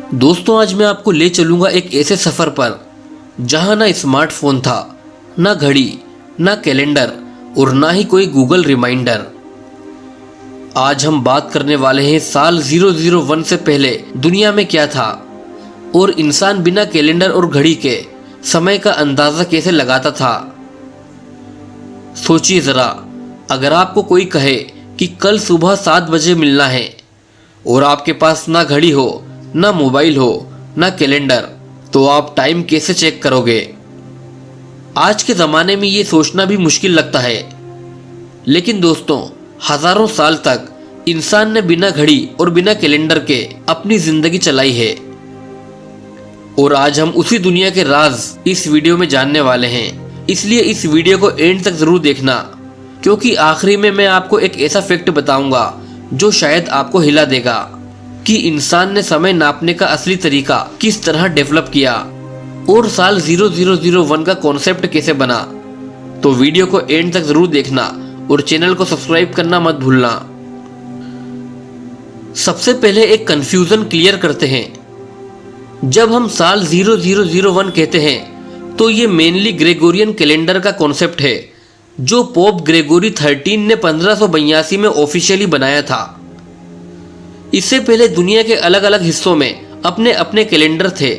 दोस्तों, आज मैं आपको ले चलूंगा एक ऐसे सफ़र पर जहां ना स्मार्टफोन था, ना घड़ी, ना कैलेंडर और ना ही कोई गूगल रिमाइंडर। आज हम बात करने वाले हैं साल 001 से पहले दुनिया में क्या था और इंसान बिना कैलेंडर और घड़ी के समय का अंदाज़ा कैसे लगाता था। सोचिए ज़रा, अगर आपको कोई कहे कि कल सुबह 7 बजे मिलना है और आपके पास ना घड़ी हो, ना मोबाइल हो, ना कैलेंडर, तो आप टाइम कैसे चेक करोगे। आज के ज़माने में ये सोचना भी मुश्किल लगता है, लेकिन दोस्तों, हजारों साल तक इंसान ने बिना घड़ी और बिना कैलेंडर के अपनी जिंदगी चलाई है। और आज हम उसी दुनिया के राज इस वीडियो में जानने वाले हैं, इसलिए इस वीडियो को एंड तक जरूर देखना, क्योंकि आखिरी में मैं आपको एक ऐसा फैक्ट बताऊंगा जो शायद आपको हिला देगा कि इंसान ने समय नापने का असली तरीका किस तरह डेवलप किया और साल 0001 का कॉन्सेप्ट कैसे बना। तो वीडियो को एंड तक जरूर देखना और चैनल को सब्सक्राइब करना मत भूलना। सबसे पहले एक कंफ्यूजन क्लियर करते हैं। जब हम साल 0001 कहते हैं तो ये मेनली ग्रेगोरियन कैलेंडर का कॉन्सेप्ट है जो पोप ग्रेगोरी 13 ने 1582 में ऑफिशियली बनाया था। इससे पहले दुनिया के अलग अलग हिस्सों में अपने अपने कैलेंडर थे।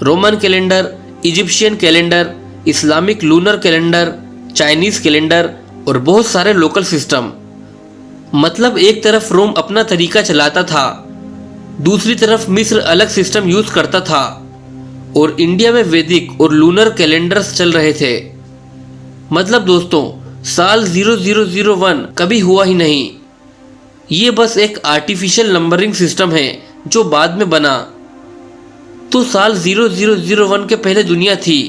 Roman calendar, Egyptian calendar, Islamic lunar calendar, Chinese calendar और बहुत सारे लोकल सिस्टम। मतलब एक तरफ रोम अपना तरीका चलाता था, दूसरी तरफ मिस्र अलग सिस्टम यूज करता था और इंडिया में वैदिक और लूनर कैलेंडर्स चल रहे थे। मतलब दोस्तों, साल 0001 कभी हुआ ही नहीं। ये बस एक आर्टिफिशियल नंबरिंग सिस्टम है जो बाद में बना। तो साल 0001 के पहले दुनिया थी,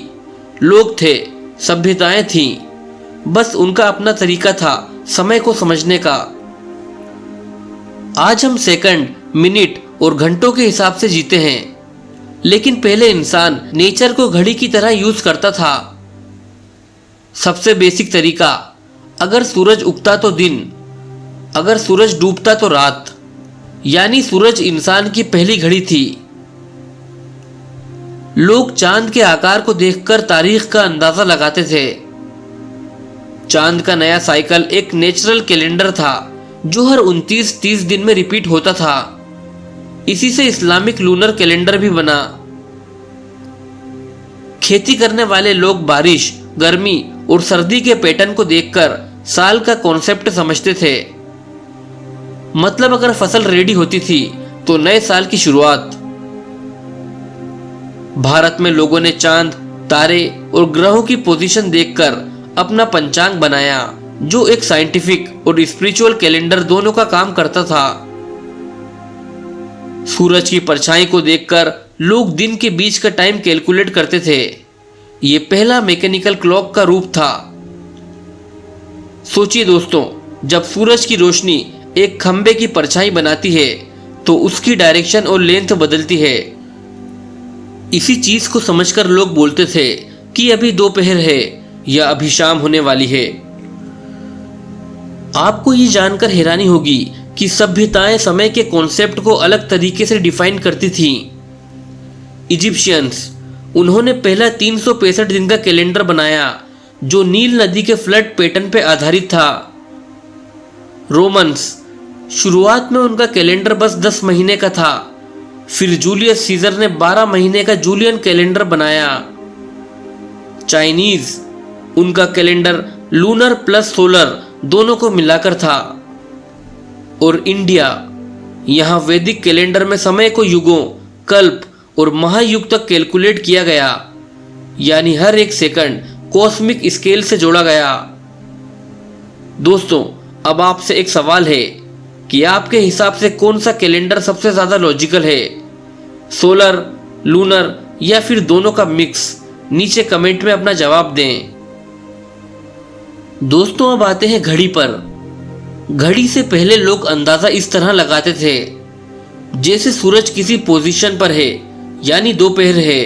लोग थे, सभ्यताएं थीं, बस उनका अपना तरीका था समय को समझने का। आज हम सेकंड, मिनट और घंटों के हिसाब से जीते हैं, लेकिन पहले इंसान नेचर को घड़ी की तरह यूज करता था। सबसे बेसिक तरीका, अगर सूरज उगता तो दिन, अगर सूरज डूबता तो रात, यानी सूरज इंसान की पहली घड़ी थी। लोग चांद के आकार को देखकर तारीख का अंदाजा लगाते थे। चांद का नया साइकिल एक नेचुरल कैलेंडर था जो हर 29-30 दिन में रिपीट होता था। इसी से इस्लामिक लूनर कैलेंडर भी बना। खेती करने वाले लोग बारिश, गर्मी और सर्दी के पैटर्न को देखकर साल का कॉन्सेप्ट समझते थे। मतलब अगर फसल रेडी होती थी तो नए साल की शुरुआत। भारत में लोगों ने चांद, तारे और ग्रहों की पोजीशन देखकर अपना पंचांग बनाया, जो एक साइंटिफिक और स्पिरिचुअल कैलेंडर दोनों का काम करता था। सूरज की परछाई को देखकर लोग दिन के बीच का टाइम कैलकुलेट करते थे। यह पहला मैकेनिकल क्लॉक का रूप था। सोचिए दोस्तों, जब सूरज की रोशनी एक खंबे की परछाई बनाती है तो उसकी डायरेक्शन और लेंथ बदलती है। इसी चीज को समझकर लोग बोलते थे कि अभी दोपहर है या अभी शाम होने वाली है। आपको ये जानकर हैरानी होगी कि सभ्यताएं समय के कॉन्सेप्ट को अलग तरीके से डिफाइन करती थीं। इजिप्शियंस, उन्होंने पहला 365 दिन का कैलेंडर बनाया जो नील नदी के फ्लड पैटर्न पर आधारित था। रोमन्स, शुरुआत में उनका कैलेंडर बस 10 महीने का था, फिर जूलियस सीजर ने 12 महीने का जूलियन कैलेंडर बनाया। चाइनीज, उनका कैलेंडर लूनर प्लस सोलर दोनों को मिलाकर था। और इंडिया, यहाँ वैदिक कैलेंडर में समय को युगों, कल्प और महायुग तक कैलकुलेट किया गया, यानी हर एक सेकंड कॉस्मिक स्केल से जोड़ा गया। दोस्तों, अब आपसे एक सवाल है कि आपके हिसाब से कौन सा कैलेंडर सबसे ज्यादा लॉजिकल है, सोलर, लूनर या फिर दोनों का मिक्स? नीचे कमेंट में अपना जवाब दें। दोस्तों, अब आते हैं घड़ी पर। घड़ी से पहले लोग अंदाजा इस तरह लगाते थे जैसे सूरज किसी पोजीशन पर है, यानी दोपहर है।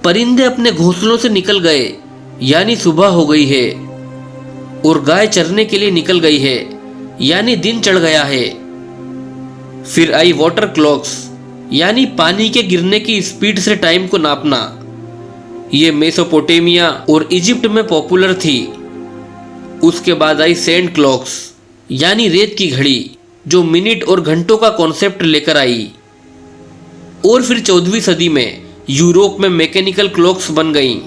परिंदे अपने घोंसलों से निकल गए, यानी सुबह हो गई है। और गाय चरने के लिए निकल गई है, यानी दिन चढ़ गया है। फिर आई वाटर क्लॉक्स, यानी पानी के गिरने की स्पीड से टाइम को नापना। ये मेसोपोटामिया और इजिप्ट में पॉपुलर थी। उसके बाद आई सैंड क्लॉक्स यानी रेत की घड़ी, जो मिनट और घंटों का कॉन्सेप्ट लेकर आई। और फिर 14वीं सदी में यूरोप में मैकेनिकल क्लॉक्स बन गईं,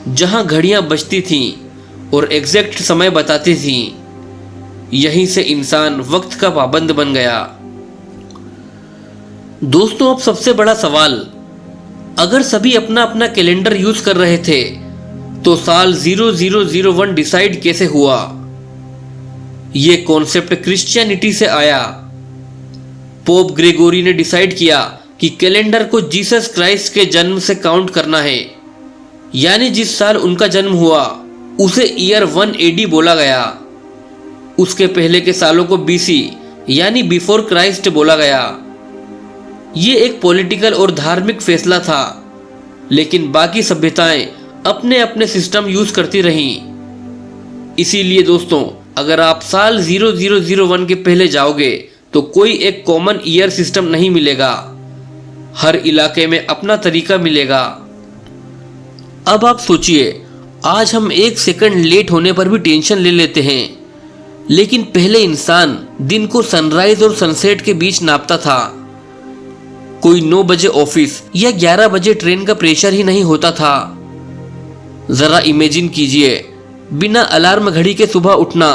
जहां घड़ियां बजती थीं और एग्जैक्ट समय बताती थीं। यहीं से इंसान वक्त का पाबंद बन गया। दोस्तों, अब सबसे बड़ा सवाल, अगर सभी अपना अपना कैलेंडर यूज कर रहे थे तो साल 0001 डिसाइड कैसे हुआ? यह कॉन्सेप्ट क्रिश्चियनिटी से आया। पोप ग्रेगोरी ने डिसाइड किया कि कैलेंडर को जीसस क्राइस्ट के जन्म से काउंट करना है, यानी जिस साल उनका जन्म हुआ उसे ईयर 1 AD बोला गया। उसके पहले के सालों को BC यानी बिफोर क्राइस्ट बोला गया। ये एक पॉलिटिकल और धार्मिक फैसला था, लेकिन बाकी सभ्यताएं अपने अपने सिस्टम यूज करती रहीं। इसीलिए दोस्तों, अगर आप साल 0001 के पहले जाओगे तो कोई एक कॉमन ईयर सिस्टम नहीं मिलेगा। हर इलाके में अपना तरीका मिलेगा। अब आप सोचिए, आज हम 1 सेकंड लेट होने पर भी टेंशन ले लेते हैं, लेकिन पहले इंसान दिन को सनराइज और सनसेट के बीच नापता था। कोई 9 बजे ऑफिस या 11 बजे ट्रेन का प्रेशर ही नहीं होता था। जरा इमेजिन कीजिए, बिना अलार्म घड़ी के सुबह उठना,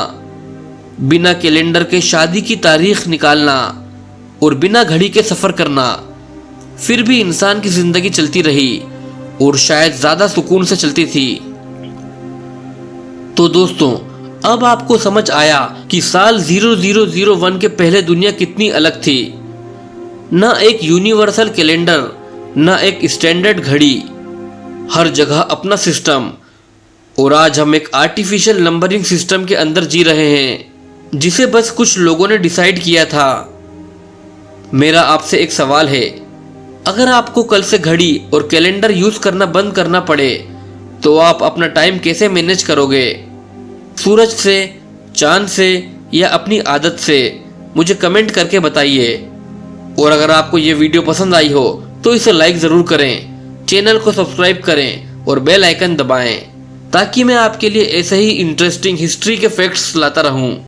बिना कैलेंडर के शादी की तारीख निकालना और बिना घड़ी के सफर करना। फिर भी इंसान की जिंदगी चलती रही और शायद ज्यादा सुकून से चलती थी। तो दोस्तों, अब आपको समझ आया कि साल 0001 के पहले दुनिया कितनी अलग थी। न एक यूनिवर्सल कैलेंडर, न एक स्टैंडर्ड घड़ी, हर जगह अपना सिस्टम। और आज हम एक आर्टिफिशियल नंबरिंग सिस्टम के अंदर जी रहे हैं, जिसे बस कुछ लोगों ने डिसाइड किया था। मेरा आपसे एक सवाल है, अगर आपको कल से घड़ी और कैलेंडर यूज करना बंद करना पड़े तो आप अपना टाइम कैसे मैनेज करोगे? सूरज से, चांद से या अपनी आदत से? मुझे कमेंट करके बताइए। और अगर आपको ये वीडियो पसंद आई हो तो इसे लाइक ज़रूर करें, चैनल को सब्सक्राइब करें और बेल आइकन दबाएं, ताकि मैं आपके लिए ऐसे ही इंटरेस्टिंग हिस्ट्री के फैक्ट्स लाता रहूं।